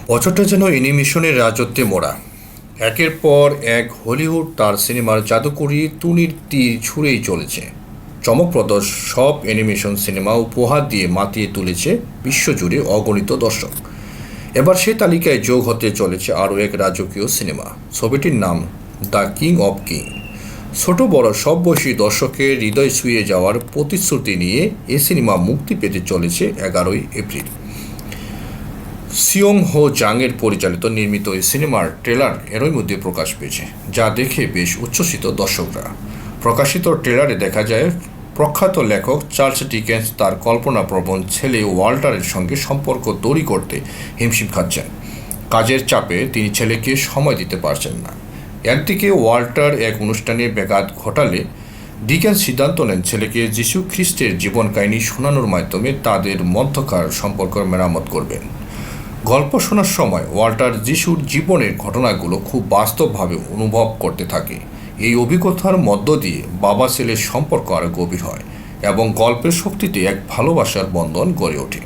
বছরটা যেন অ্যানিমেশনের রাজত্বে মোড়া। একের পর এক হলিউড তার সিনেমার জাদুকরি তুনির তীর ছুঁড়েই চলেছে। চমকপ্রদ সব অ্যানিমেশন সিনেমা উপহার দিয়ে মাতিয়ে তুলেছে বিশ্বজুড়ে অগণিত দর্শক। এবার সে তালিকায় যোগ হতে চলেছে আরও এক রাজকীয় সিনেমা। ছবিটির নাম দ্য কিং অব কিং। ছোট বড় সব বয়সী দর্শকের হৃদয় ছুঁয়ে যাওয়ার প্রতিশ্রুতি নিয়ে এ সিনেমা মুক্তি পেতে চলেছে 11 এপ্রিল। সিয়ং হো জাংয়ের পরিচালিত নির্মিত এই সিনেমার ট্রেলার এরই মধ্যে প্রকাশ পেয়েছে, যা দেখে বেশ উচ্ছ্বসিত দর্শকরা। প্রকাশিত ট্রেলারে দেখা যায় প্রখ্যাত লেখক চার্লস ডিকেন্স তার কল্পনাপ্রবণ ছেলে ওয়াল্টারের সঙ্গে সম্পর্ক তৈরি করতে হিমশিম খাচ্ছেন। কাজের চাপে তিনি ছেলেকে সময় দিতে পারছেন না। একদিকে ওয়াল্টার এক অনুষ্ঠানে ব্যাঘাত ঘটালে ডিকেন্স সিদ্ধান্ত নেন ছেলেকে যিশু খ্রিস্টের জীবন কাহিনী শোনানোর মাধ্যমে তাদের মধ্যকার সম্পর্ক মেরামত করবেন। গল্প শোনার সময় ওয়াল্টার যিশুর জীবনের ঘটনাগুলো খুব বাস্তবভাবে অনুভব করতে থাকে। এই অভিজ্ঞতার মধ্য দিয়ে বাবা ছেলের সম্পর্ক আরও গভীর হয় এবং গল্পের শক্তিতে এক ভালোবাসার বন্ধন গড়ে ওঠে।